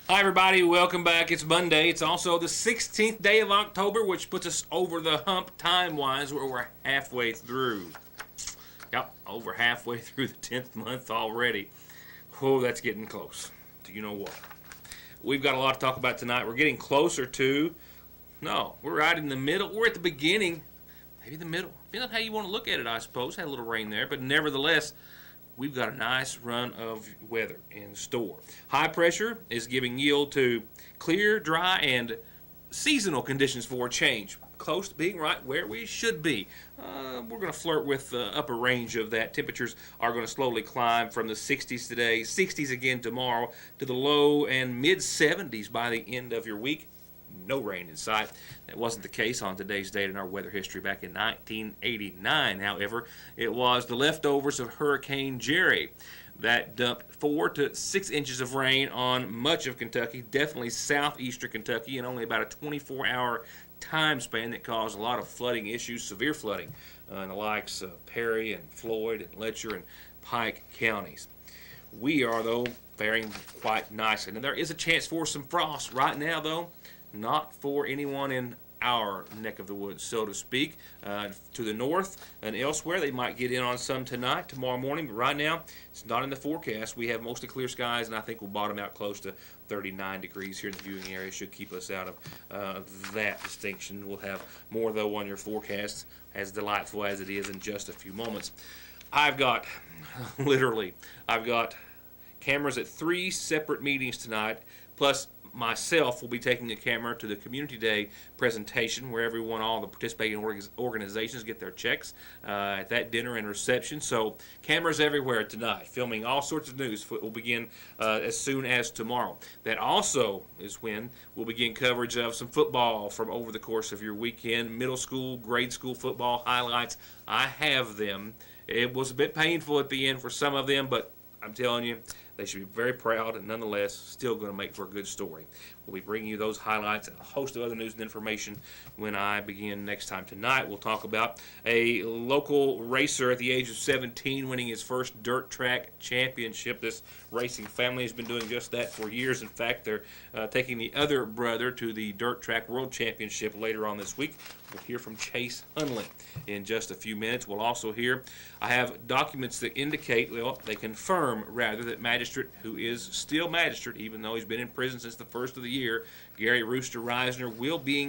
Hi, everybody. Welcome back. It's Monday. It's also the 16th day of October, which puts us over the hump time-wise, where we're halfway through. Yep, over halfway through the 10th month already. Oh, that's getting close. Do you know what? We've got a lot to talk about tonight. We're getting closer to... No, we're right in the middle. We're at the beginning. Maybe the middle. Depending on how you want to look at it, I suppose. Had a little rain there, but nevertheless... we've got a nice run of weather in store. High pressure is giving yield to clear, dry, and seasonal conditions for a change. Close to being right where we should be. We're going to flirt with the upper range of that. Temperatures are going to slowly climb from the 60s today, 60s again tomorrow, to the low and mid 70s by the end of your week. No rain in sight. That wasn't the case on today's date in our weather history back in 1989. However, it was the leftovers of Hurricane Jerry that dumped 4 to 6 inches of rain on much of Kentucky, definitely southeastern Kentucky, in only about a 24-hour time span that caused a lot of flooding issues, severe flooding in the likes of Perry and Floyd and Letcher and Pike counties. We are, though, faring quite nicely. And there is a chance for some frost right now, though. Not for anyone in our neck of the woods, so to speak. To the north and elsewhere, they might get in on some tonight, tomorrow morning, but right now, it's not in the forecast. We have mostly clear skies, and I think we'll bottom out close to 39 degrees here in the viewing area. Should keep us out of that distinction. We'll have more, though, on your forecast, as delightful as it is in just a few moments. I've got cameras at 3 separate meetings tonight, plus myself will be taking the camera to the Community Day presentation where all the participating organizations get their checks at that dinner and reception. So cameras everywhere tonight, filming all sorts of news. Will begin as soon as tomorrow. That also is when we'll begin coverage of some football from over the course of your weekend. Middle school, grade school football highlights. I have them. It was a bit painful at the end for some of them, but I'm telling you, they should be very proud and nonetheless still going to make for a good story. We'll be bringing you those highlights and a host of other news and information when I begin next time. Tonight we'll talk about a local racer at the age of 17 winning his first dirt track championship. This racing family has been doing just that for years. In fact, they're taking the other brother to the dirt track world championship later on this week. We'll hear from Chase Hunley in just a few minutes. We'll also hear, I have documents that indicate, they confirm rather, that magistrate, who is still magistrate, even though he's been in prison since the first of the year, Gary Rooster Reisner, will be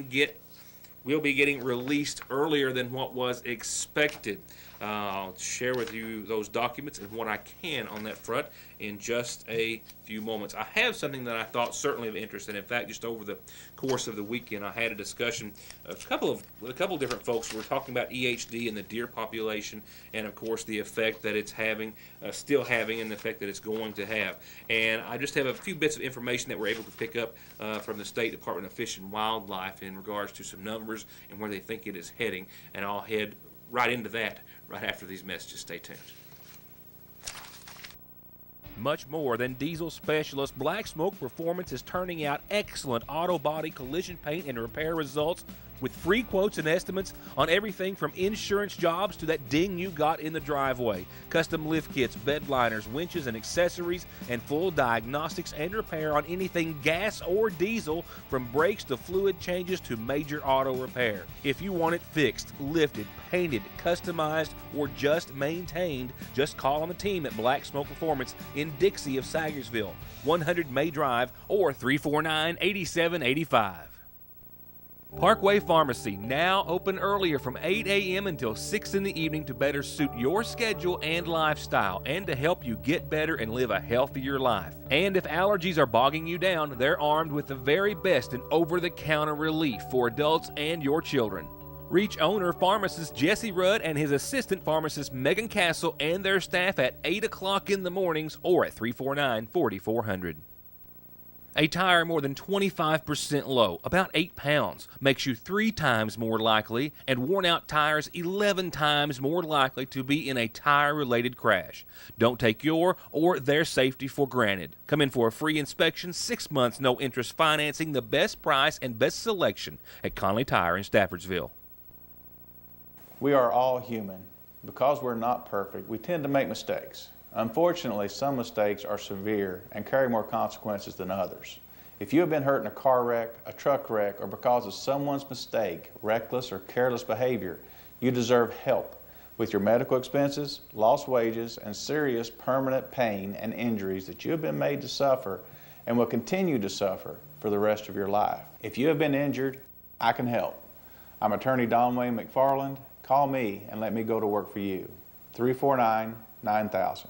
getting released earlier than what was expected. I'll share with you those documents and what I can on that front in just a few moments. I have something that I thought certainly of interest, and in fact, just over the course of the weekend, I had a discussion with a couple of different folks. We were talking about EHD and the deer population, and of course the effect that it's having, still having, and the effect that it's going to have. And I just have a few bits of information that we're able to pick up from the State Department of Fish and Wildlife in regards to some numbers and where they think it is heading, and I'll head right into that right after these messages. Stay tuned. Much more than diesel specialist, Black Smoke Performance is turning out excellent auto body collision paint and repair results with free quotes and estimates on everything from insurance jobs to that ding you got in the driveway. Custom lift kits, bed liners, winches, and accessories, and full diagnostics and repair on anything gas or diesel, from brakes to fluid changes to major auto repair. If you want it fixed, lifted, painted, customized, or just maintained, just call on the team at Black Smoke Performance in Dixie of Sagersville, 100 May Drive, or 349-8785. Parkway Pharmacy, now open earlier from 8 a.m. until 6 in the evening to better suit your schedule and lifestyle, and to help you get better and live a healthier life. And if allergies are bogging you down, they're armed with the very best in over-the-counter relief for adults and your children. Reach owner pharmacist Jesse Rudd and his assistant pharmacist Megan Castle and their staff at 8 o'clock in the mornings or at 349-4400. A tire more than 25% low, about 8 pounds, makes you 3 times more likely, and worn-out tires 11 times more likely to be in a tire-related crash. Don't take your or their safety for granted. Come in for a free inspection, 6 months no-interest financing, the best price and best selection at Conley Tire in Staffordsville. We are all human. Because we're not perfect, we tend to make mistakes. Unfortunately, some mistakes are severe and carry more consequences than others. If you have been hurt in a car wreck, a truck wreck, or because of someone's mistake, reckless or careless behavior, you deserve help with your medical expenses, lost wages, and serious permanent pain and injuries that you have been made to suffer and will continue to suffer for the rest of your life. If you have been injured, I can help. I'm attorney Don Wayne McFarland. Call me and let me go to work for you. 349-9000.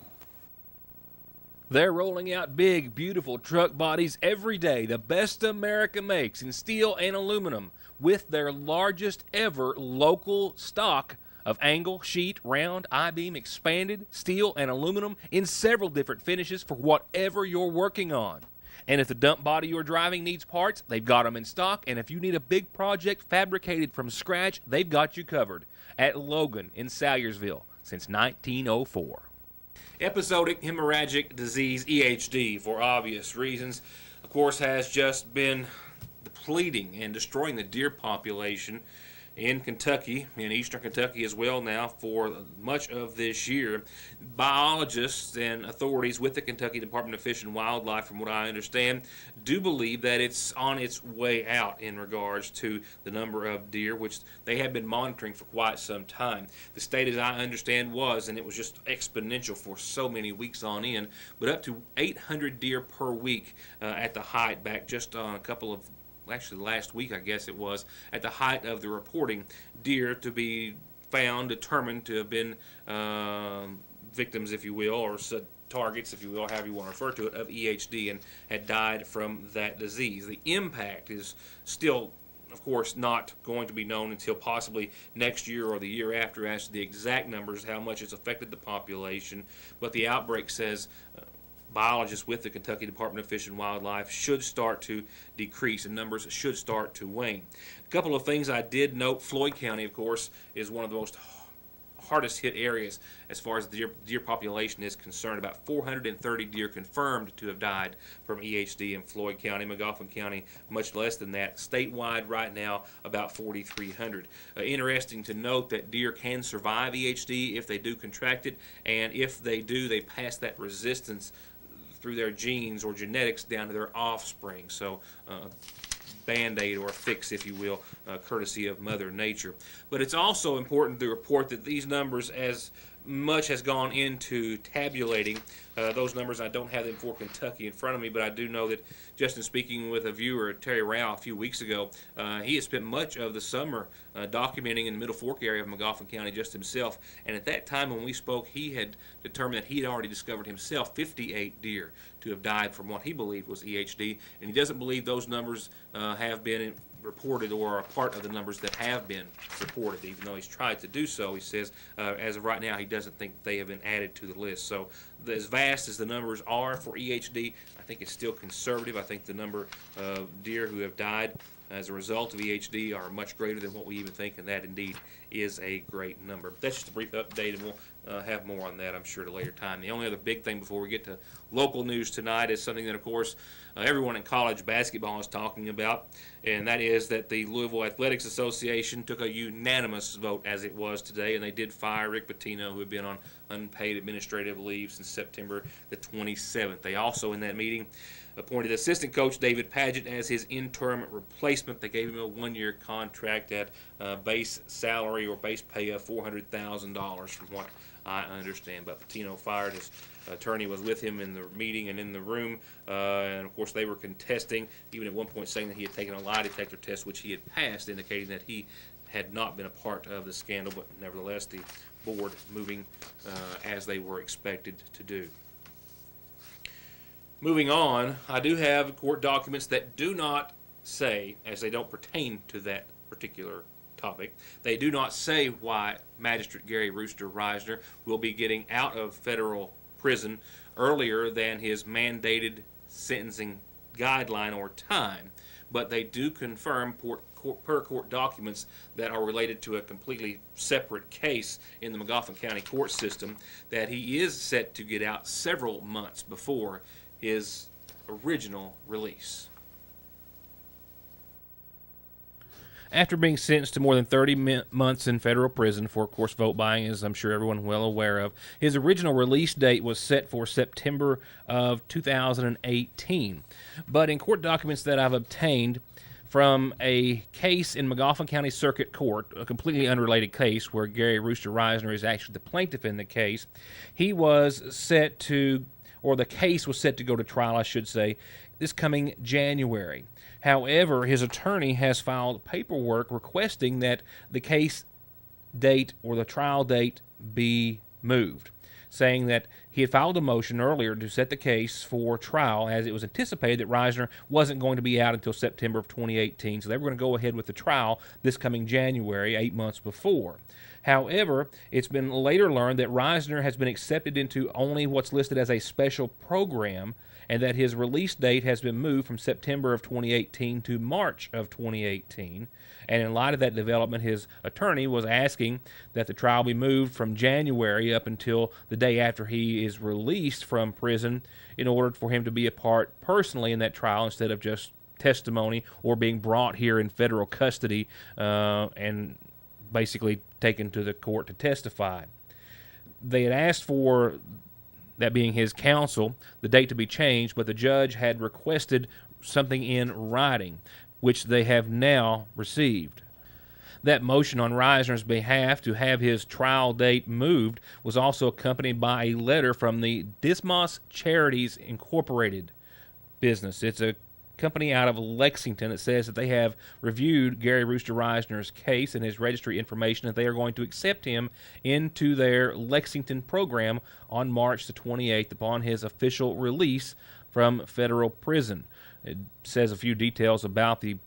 They're rolling out big, beautiful truck bodies every day, the best America makes in steel and aluminum, with their largest ever local stock of angle, sheet, round, I-beam, expanded, steel, and aluminum in several different finishes for whatever you're working on. And if the dump body you're driving needs parts, they've got them in stock. And if you need a big project fabricated from scratch, they've got you covered at Logan in Salyersville since 1904. Episodic hemorrhagic disease, EHD, for obvious reasons, of course, has just been depleting and destroying the deer population in Kentucky, in eastern Kentucky as well now, for much of this year. Biologists and authorities with the Kentucky Department of Fish and Wildlife, from what I understand, do believe that it's on its way out in regards to the number of deer, which they have been monitoring for quite some time. The state, as I understand, was, and it was just exponential for so many weeks on end, but up to 800 deer per week at the height back just on a couple of actually last week, I guess it was, at the height of the reporting, deer to be found, determined to have been victims, if you will, or targets, if you will, however you want to refer to it, of EHD, and had died from that disease. The impact is still, of course, not going to be known until possibly next year or the year after as to the exact numbers, how much it's affected the population, but the outbreak says biologists with the Kentucky Department of Fish and Wildlife should start to decrease and numbers should start to wane. A couple of things I did note: Floyd County, of course, is one of the most hardest hit areas as far as the deer population is concerned. About 430 deer confirmed to have died from EHD in Floyd County. Magoffin County, much less than that. Statewide right now, about 4,300. Interesting to note that deer can survive EHD if they do contract it, and if they do, they pass that resistance through their genes or genetics down to their offspring. So Band-Aid or a fix, if you will, courtesy of Mother Nature. But it's also important to report that these numbers, as much has gone into tabulating those numbers. I don't have them for Kentucky in front of me, but I do know that just in speaking with a viewer, Terry Rao, a few weeks ago, he has spent much of the summer documenting in the Middle Fork area of Magoffin County just himself. And at that time when we spoke, he had determined that he had already discovered himself 58 deer to have died from what he believed was EHD. And he doesn't believe those numbers have been reported or are part of the numbers that have been reported, even though he's tried to do so. He says as of right now he doesn't think they have been added to the list. So as vast as the numbers are for EHD, I think it's still conservative. I think the number of deer who have died as a result of EHD are much greater than what we even think, and that indeed is a great number. That's just a brief update, and we'll have more on that, I'm sure, at a later time. The only other big thing before we get to local news tonight is something that, of course, everyone in college basketball is talking about, and that is that the Louisville Athletics Association took a unanimous vote, as it was today, and they did fire Rick Pitino, who had been on unpaid administrative leave since September the 27th. They also, in that meeting, appointed assistant coach David Padgett as his interim replacement. They gave him a one-year contract at base salary or base pay of $400,000 from what I understand. But Pitino fired. His attorney was with him in the meeting and in the room, and of course they were contesting, even at one point saying that he had taken a lie detector test, which he had passed, indicating that he had not been a part of the scandal, but nevertheless the board moving as they were expected to do. Moving on, I do have court documents that do not say, as they don't pertain to that particular topic, they do not say why Magistrate Gary Rooster Reisner will be getting out of federal prison earlier than his mandated sentencing guideline or time, but they do confirm per court documents that are related to a completely separate case in the Magoffin County court system that he is set to get out several months before his original release. After being sentenced to more than 30 months in federal prison for, of course, vote buying, as I'm sure everyone well aware of, his original release date was set for September of 2018. But in court documents that I've obtained from a case in Magoffin County Circuit Court, a completely unrelated case where Gary Rooster Reisner is actually the plaintiff in the case, he was set to, or the case was set to go to trial, I should say, this coming January. However, his attorney has filed paperwork requesting that the case date or the trial date be moved, saying that he had filed a motion earlier to set the case for trial, as it was anticipated that Reisner wasn't going to be out until September of 2018, so they were going to go ahead with the trial this coming January, 8 months before. However, it's been later learned that Reisner has been accepted into only what's listed as a special program, and that his release date has been moved from September of 2018 to March of 2018. And in light of that development, his attorney was asking that the trial be moved from January up until the day after he is released from prison in order for him to be a part personally in that trial instead of just testimony or being brought here in federal custody and basically taken to the court to testify. They had asked for, that being his counsel, the date to be changed, but the judge had requested something in writing, which they have now received. That motion on Reisner's behalf to have his trial date moved was also accompanied by a letter from the Dismas Charities Incorporated business. It's a company out of Lexington that says that they have reviewed Gary Rooster Reisner's case and his registry information, and they are going to accept him into their Lexington program on March the 28th upon his official release from federal prison. It says a few details about the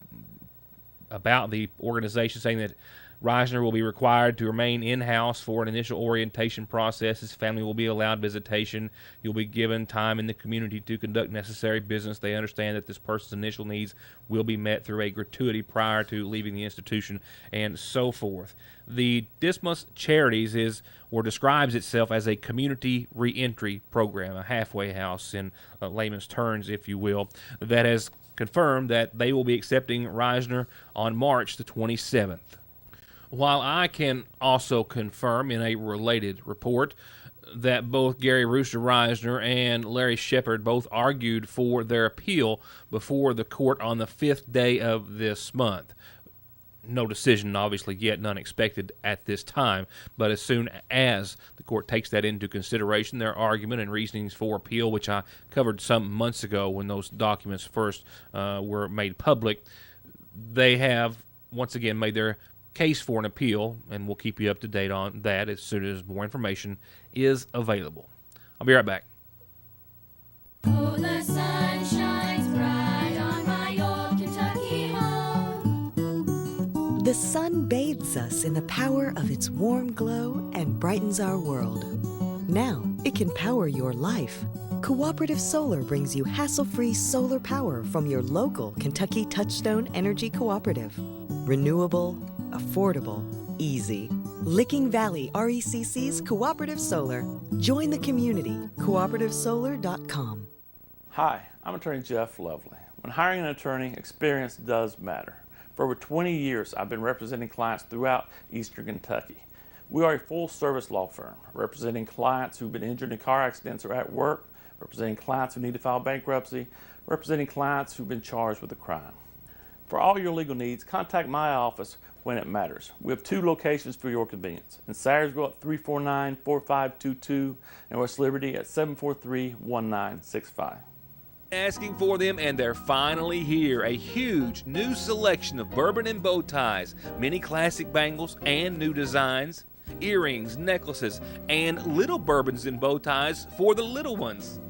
organization, saying that Reisner will be required to remain in-house for an initial orientation process. His family will be allowed visitation. He'll be given time in the community to conduct necessary business. They understand that this person's initial needs will be met through a gratuity prior to leaving the institution, and so forth. The Dismas Charities describes itself as a community reentry program, a halfway house in layman's terms, if you will, that has confirmed that they will be accepting Reisner on March the 27th. While I can also confirm in a related report that both Gary Rooster Reisner and Larry Shepard both argued for their appeal before the court on the 5th day of this month. No decision, obviously, yet, none expected at this time, but as soon as the court takes that into consideration, their argument and reasonings for appeal, which I covered some months ago when those documents first were made public, they have once again made their case for an appeal, and we'll keep you up to date on that as soon as more information is available. I'll be right back. Oh, the sun shines bright on my old Kentucky home. The sun bathes us in the power of its warm glow and brightens our world. Now it can power your life. Cooperative Solar brings you hassle-free solar power from your local Kentucky Touchstone Energy Cooperative. Renewable, affordable, easy. Licking Valley RECC's Cooperative Solar. Join the community. CooperativeSolar.com. Hi, I'm attorney Jeff Lovely. When hiring an attorney, experience does matter. For over 20 years, I've been representing clients throughout Eastern Kentucky. We are a full-service law firm, representing clients who've been injured in car accidents or at work, representing clients who need to file bankruptcy, representing clients who've been charged with a crime. For all your legal needs, contact my office when it matters. We have 2 locations for your convenience. In Sayersville at 349-4522 and West Liberty at 743-1965. Asking for them, and they're finally here. A huge new selection of bourbon and bow ties, many classic bangles and new designs, earrings, necklaces, and little bourbons and bow ties for the little ones.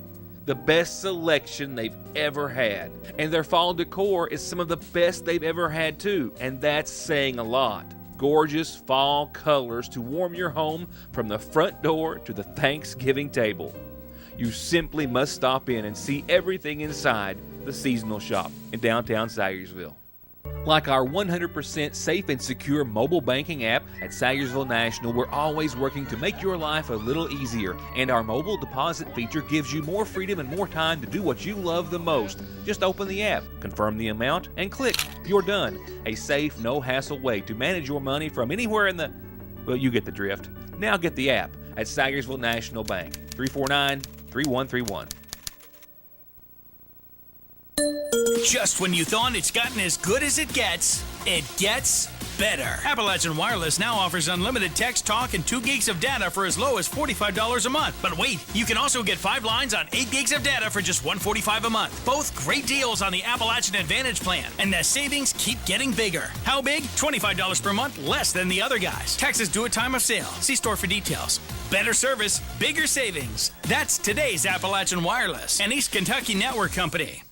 The best selection they've ever had. And their fall decor is some of the best they've ever had too, and that's saying a lot. Gorgeous fall colors to warm your home from the front door to the Thanksgiving table. You simply must stop in and see everything inside the seasonal shop in downtown Sayersville. Like our 100% safe and secure mobile banking app at Sayersville National, we're always working to make your life a little easier. And our mobile deposit feature gives you more freedom and more time to do what you love the most. Just open the app, confirm the amount, and click. You're done. A safe, no-hassle way to manage your money from anywhere in the... Well, you get the drift. Now get the app at Sayersville National Bank. 349-3131. Just when you thought it's gotten as good as it gets better. Appalachian Wireless now offers unlimited text, talk, and 2 gigs of data for as low as $45 a month. But wait, you can also get 5 lines on 8 gigs of data for just $145 a month. Both great deals on the Appalachian Advantage plan, and the savings keep getting bigger. How big? $25 per month, less than the other guys. Taxes due at time of sale. See store for details. Better service, bigger savings. That's today's Appalachian Wireless, an East Kentucky network company.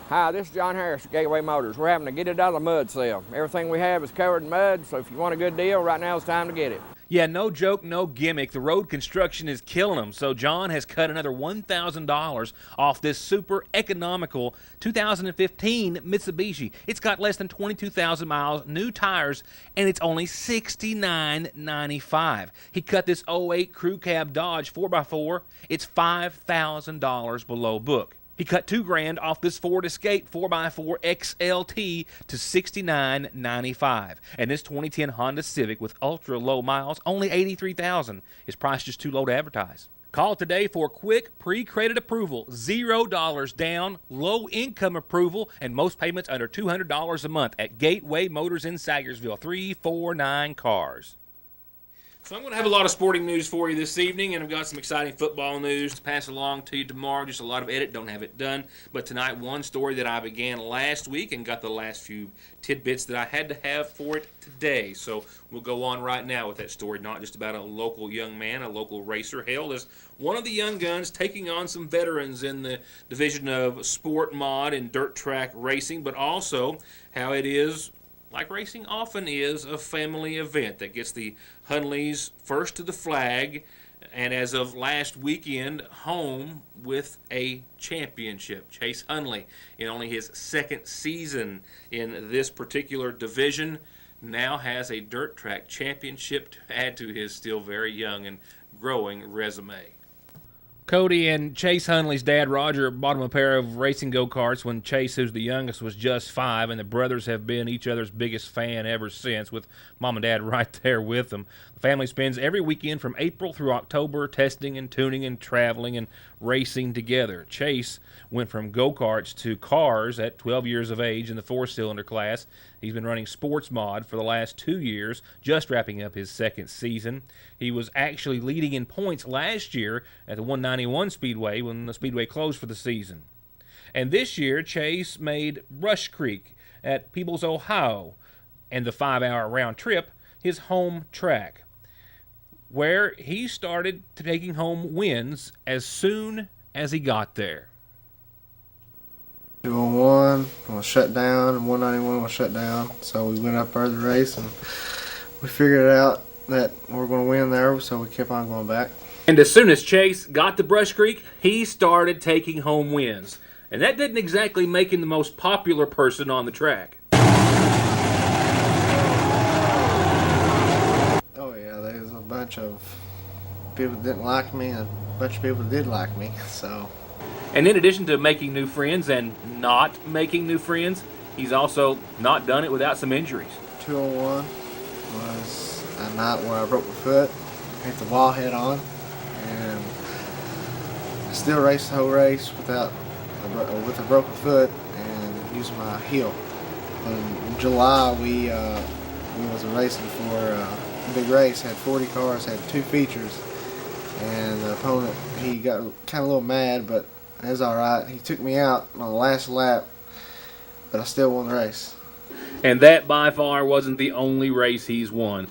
Hi, this is John Harris at Gateway Motors. We're having a get it out of the mud sale. Everything we have is covered in mud, so if you want a good deal, right now is the time to get it. Yeah, no joke, no gimmick. The road construction is killing them. So John has cut another $1,000 off this super economical 2015 Mitsubishi. It's got less than 22,000 miles, new tires, and it's only $69.95. He cut this 08 Crew Cab Dodge 4x4. It's $5,000 below book. He cut $2,000 off this Ford Escape 4x4 XLT to $69.95. And this 2010 Honda Civic with ultra low miles, only $83,000. His price just too low to advertise. Call today for quick pre-credit approval, $0 down, low income approval, and most payments under $200 a month at Gateway Motors in Sayersville, 349 Cars. So I'm going to have a lot of sporting news for you this evening, and I've got some exciting football news to pass along to you tomorrow. Just a lot of edit, don't have it done. But tonight, one story that I began last week and got the last few tidbits that I had to have for it today. So we'll go on right now with that story, not just about a local young man, a local racer, hailed as one of the young guns taking on some veterans in the division of sport mod and dirt track racing, but also how it is, like racing often is, a family event that gets the Hunleys first to the flag, and as of last weekend, home with a championship. Chase Hunley, in only his second season in this particular division, now has a dirt track championship to add to his still very young and growing resume. Cody and Chase Hunley's dad, Roger, bought him a pair of racing go-karts when Chase, who's the youngest, was just 5, and the brothers have been each other's biggest fan ever since, with Mom and Dad right there with them. The family spends every weekend from April through October testing and tuning and traveling and racing together. Chase went from go-karts to cars at 12 years of age in the 4-cylinder class. He's been running sports mod for the last 2 years, just wrapping up his second season. He was actually leading in points last year at the 191 Speedway when the Speedway closed for the season. And this year, Chase made Brush Creek at Peebles, Ohio, and the 5-hour round trip his home track, where he started taking home wins as soon as he got there. 201 was shut down and 191 was shut down, so we went up there to the race and we figured out that we were going to win there, so we kept on going back. And as soon as Chase got to Brush Creek, he started taking home wins. And that didn't exactly make him the most popular person on the track. Oh yeah, there was a bunch of people that didn't like me and a bunch of people that did like me, so. And in addition to making new friends and not making new friends, he's also not done it without some injuries. 201 was a night where I broke my foot, hit the wall head on, and I still raced the whole race with a broken foot and using my heel. But in July, we was racing for a big race, had 40 cars, had 2 features, and the opponent, he got kind of a little mad, but it was all right. He took me out on the last lap, but I still won the race. And that by far wasn't the only race he's won.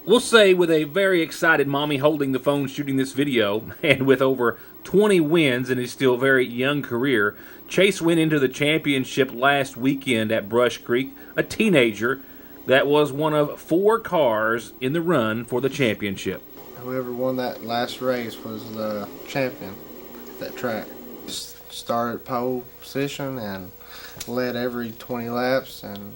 We'll say with a very excited mommy holding the phone shooting this video, and with over 20 wins in his still very young career, Chase went into the championship last weekend at Brush Creek, a teenager that was one of 4 cars in the run for the championship. Whoever won that last race was the champion at that track. started pole position and led every 20 laps and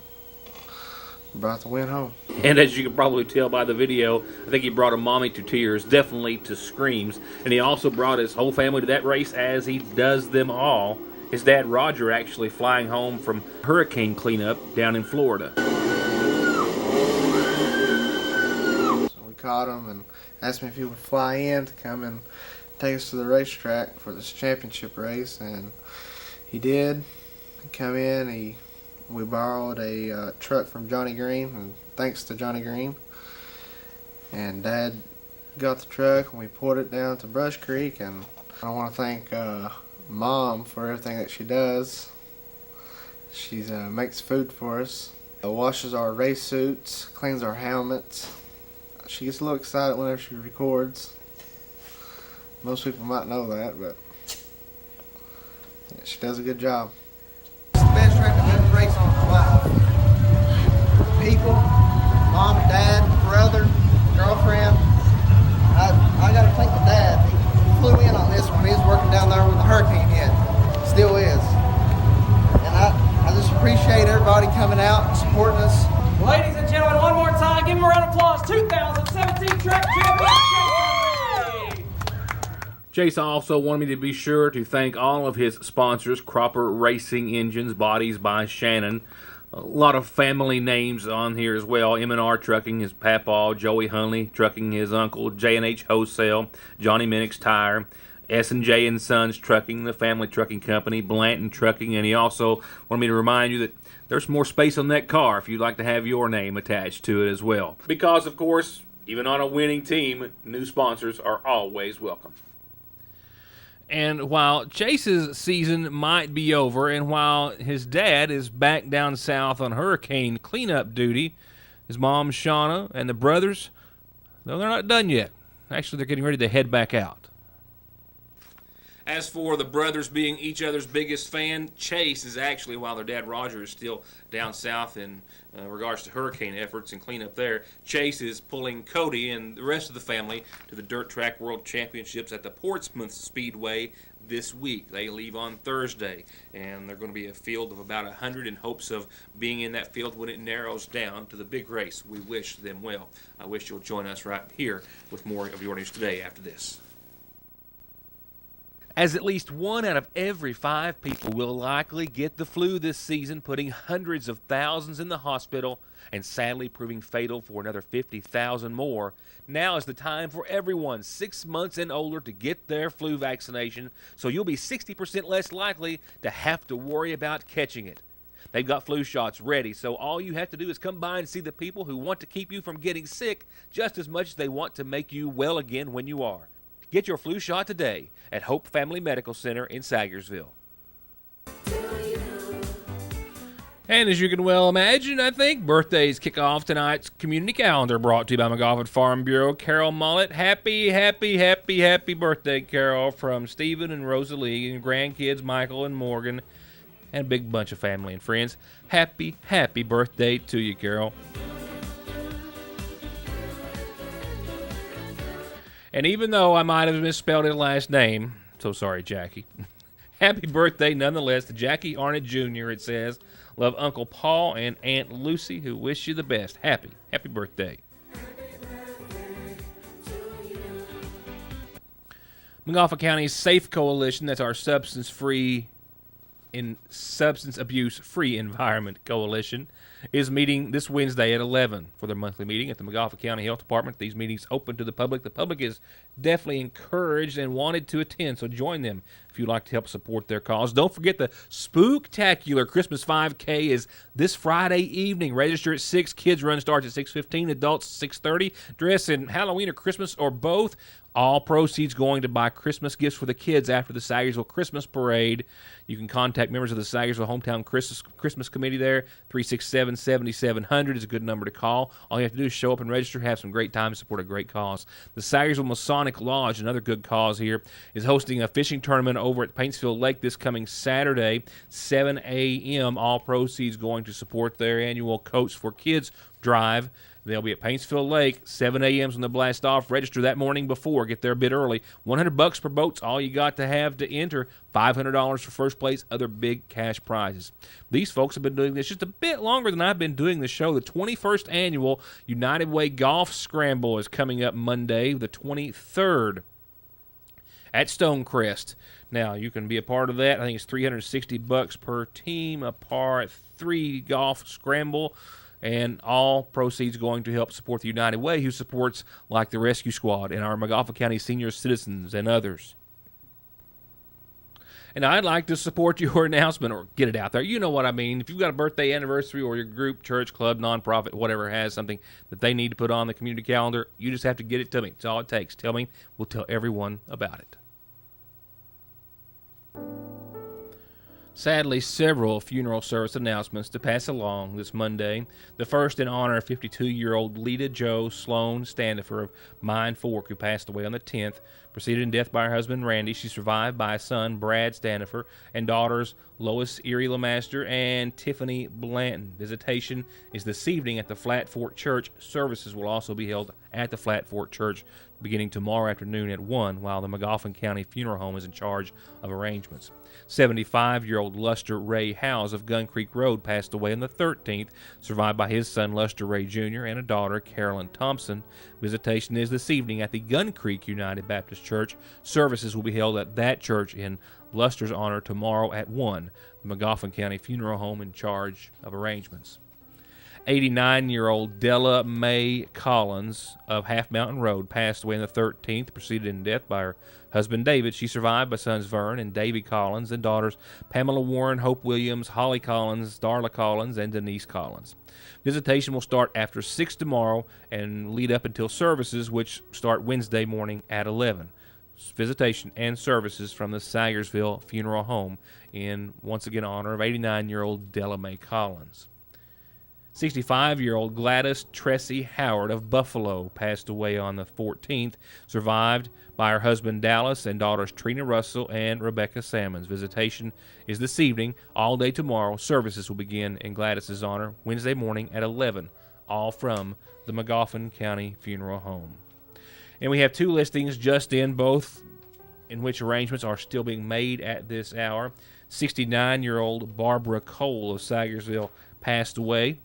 brought the win home. And as you can probably tell by the video, I think he brought a mommy to tears, definitely to screams. And he also brought his whole family to that race, as he does them all. His dad, Roger, actually flying home from hurricane cleanup down in Florida. So we caught him and asked me if he would fly in to come and take us to the racetrack for this championship race, and he did. He come in, we borrowed a truck from Johnny Green, and thanks to Johnny Green. And Dad got the truck and we pulled it down to Brush Creek, and I want to thank Mom for everything that she does. She makes food for us, washes our race suits, cleans our helmets. She gets a little excited whenever she records. Most people might know that, but yeah, she does a good job. It's the best track I've ever raced on in my life. People, Mom, Dad, brother, girlfriend. I got to thank the dad. He flew in on this when he was working down there with the hurricane hit. Still is. And I just appreciate everybody coming out and supporting us. Ladies and gentlemen, one more time, give him a round of applause. 2017 track champion. Chase also wanted me to be sure to thank all of his sponsors: Cropper Racing Engines, Bodies by Shannon. A lot of family names on here as well. M&R Trucking, his papaw. Joey Hunley Trucking, his uncle. J&H Wholesale, Johnny Minnick's Tire. S&J and Sons Trucking, the family trucking company. Blanton Trucking, and he also wanted me to remind you that there's more space on that car if you'd like to have your name attached to it as well. Because, of course, even on a winning team, new sponsors are always welcome. And while Chase's season might be over, and while his dad is back down south on hurricane cleanup duty, his mom, Shauna, and the brothers, no, they're not done yet. Actually, they're getting ready to head back out. As for the brothers being each other's biggest fan, Chase is actually, while their dad Roger is still down south in regards to hurricane efforts and cleanup there, Chase is pulling Cody and the rest of the family to the Dirt Track World Championships at the Portsmouth Speedway this week. They leave on Thursday, and they're going to be a field of about 100 in hopes of being in that field when it narrows down to the big race. We wish them well. I wish you'll join us right here with more of your news today after this. As at least 1 out of every 5 people will likely get the flu this season, putting hundreds of thousands in the hospital and sadly proving fatal for another 50,000 more, now is the time for everyone 6 months and older to get their flu vaccination, so you'll be 60% less likely to have to worry about catching it. They've got flu shots ready, so all you have to do is come by and see the people who want to keep you from getting sick just as much as they want to make you well again when you are. Get your flu shot today at Hope Family Medical Center in Sagersville. And as you can well imagine, I think birthdays kick off tonight's community calendar, brought to you by McGoffin Farm Bureau. Carol Mullet, happy birthday, Carol, from Stephen and Rosalie and grandkids Michael and Morgan and a big bunch of family and friends. Happy birthday to you, Carol. And even though I might have misspelled his last name, so sorry, Jackie. Happy birthday, nonetheless, to Jackie Arnott Jr., it says. Love Uncle Paul and Aunt Lucy, who wish you the best. Happy birthday. McGoffin County's Safe Coalition, that's our substance abuse free environment coalition, is meeting this Wednesday at 11 for their monthly meeting at the McGoffin County Health Department. These meetings open to the public. The public is definitely encouraged and wanted to attend, so join them if you'd like to help support their cause. Don't forget the Spooktacular Christmas 5K is this Friday evening. Register at 6. Kids run starts at 6:15. Adults 6:30. Dress in Halloween or Christmas or both. All proceeds going to buy Christmas gifts for the kids after the Sagersville Christmas Parade. You can contact members of the Sagersville Hometown Christmas Committee there. 367-7700 is a good number to call. All you have to do is show up and register, have some great time to support a great cause. The Sagersville Masonic Lodge, another good cause here, is hosting a fishing tournament over at Paintsville Lake this coming Saturday, 7 a.m. All proceeds going to support their annual Coats for Kids drive. They'll be at Paintsville Lake, 7 a.m. when they blast off. Register that morning before. Get there a bit early. $100 per boat's all you got to have to enter. $500 for first place, other big cash prizes. These folks have been doing this just a bit longer than I've been doing the show. The 21st Annual United Way Golf Scramble is coming up Monday, the 23rd. At Stonecrest. Now, you can be a part of that. I think it's $360 per team, a par 3 golf scramble, and all proceeds going to help support the United Way, who supports like the Rescue Squad and our McGoffin County senior citizens and others. And I'd like to support your announcement or get it out there. You know what I mean. If you've got a birthday, anniversary, or your group, church, club, nonprofit, whatever has something that they need to put on the community calendar, you just have to get it to me. It's all it takes. Tell me. We'll tell everyone about it. Sadly, several funeral service announcements to pass along this Monday. The first in honor of 52-year-old Lita Jo Sloan Standifer of Mine Fork, who passed away on the 10th, preceded in death by her husband Randy. She's survived by a son, Brad Standifer, and daughters Lois Erie Lemaster and Tiffany Blanton. Visitation is this evening at the Flat Fork Church. Services will also be held at the Flat Fork Church beginning tomorrow afternoon at 1, while the McGoffin County Funeral Home is in charge of arrangements. 75-year-old Luster Ray Howes of Gun Creek Road passed away on the 13th, survived by his son Luster Ray Jr. and a daughter, Carolyn Thompson. Visitation is this evening at the Gun Creek United Baptist Church. Services will be held at that church in Luster's honor tomorrow at 1. The McGoffin County Funeral Home in charge of arrangements. 89-year-old Della Mae Collins of Half Mountain Road passed away on the 13th, preceded in death by her husband David. She survived by sons Vern and Davy Collins and daughters Pamela Warren, Hope Williams, Holly Collins, Darla Collins, and Denise Collins. Visitation will start after 6 tomorrow and lead up until services, which start Wednesday morning at 11. Visitation and services from the Sagersville Funeral Home in, once again, honor of 89-year-old Della Mae Collins. 65-year-old Gladys Tressie Howard of Buffalo passed away on the 14th, survived by her husband Dallas and daughters Trina Russell and Rebecca Sammons. Visitation is this evening, all day tomorrow. Services will begin in Gladys's honor Wednesday morning at 11, all from the McGoffin County Funeral Home. And we have 2 listings just in, both in which arrangements are still being made at this hour. 69-year-old Barbara Cole of Sagersville passed away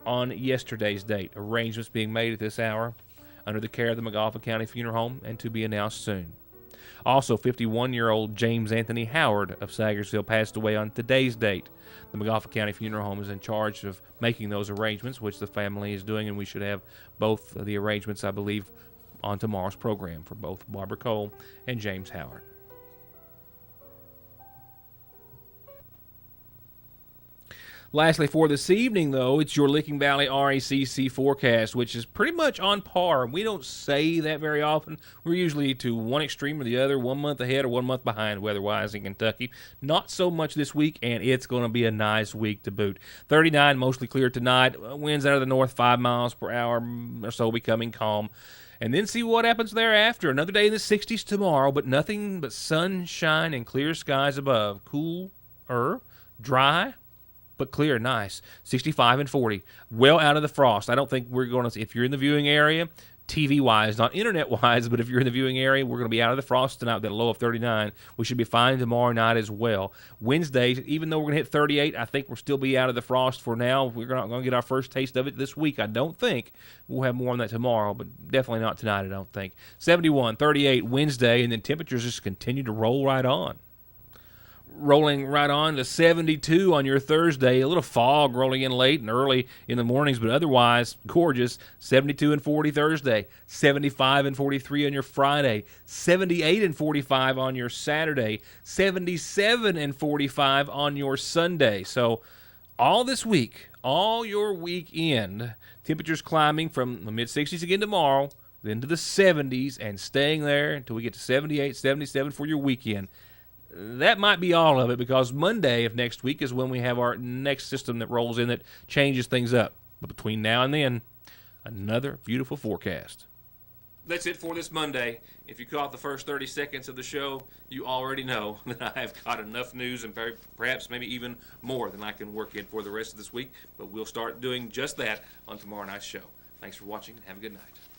on yesterday's date. Arrangements being made at this hour under the care of the McGoffin County Funeral Home and to be announced soon. Also, 51-year-old James Anthony Howard of Sagersville passed away on today's date. The McGoffin County Funeral Home is in charge of making those arrangements, which the family is doing, and we should have both of the arrangements, I believe, on tomorrow's program for both Barbara Cole and James Howard. Lastly, for this evening, though, it's your Licking Valley RACC forecast, which is pretty much on par. We don't say that very often. We're usually to one extreme or the other, 1 month ahead or 1 month behind weather-wise in Kentucky. Not so much this week, and it's going to be a nice week to boot. 39, mostly clear tonight. Winds out of the north, 5 miles per hour or so, becoming calm. And then see what happens thereafter. Another day in the 60s tomorrow, but nothing but sunshine and clear skies above. Cooler, dry, but clear, nice. 65 and 40. Well out of the frost. I don't think we're going to, if you're in the viewing area, TV-wise, not internet-wise, but if you're in the viewing area, we're going to be out of the frost tonight with that low of 39. We should be fine tomorrow night as well. Wednesday, even though we're going to hit 38, I think we'll still be out of the frost for now. We're not going to get our first taste of it this week, I don't think. We'll have more on that tomorrow, but definitely not tonight, I don't think. 71, 38 Wednesday, and then temperatures just continue to roll right on. Rolling right on to 72 on your Thursday. A little fog rolling in late and early in the mornings, but otherwise gorgeous. 72 and 40 Thursday. 75 and 43 on your Friday. 78 and 45 on your Saturday. 77 and 45 on your Sunday. So all this week, all your weekend, temperatures climbing from the mid-60s again tomorrow, then to the 70s, and staying there until we get to 78, 77 for your weekend. That might be all of it, because Monday of next week is when we have our next system that rolls in that changes things up. But between now and then, another beautiful forecast. that's it for this Monday. If you caught the first 30 seconds of the show, you already know that I have got enough news and perhaps maybe even more than I can work in for the rest of this week. But we'll start doing just that on tomorrow night's show. Thanks for watching and have a good night.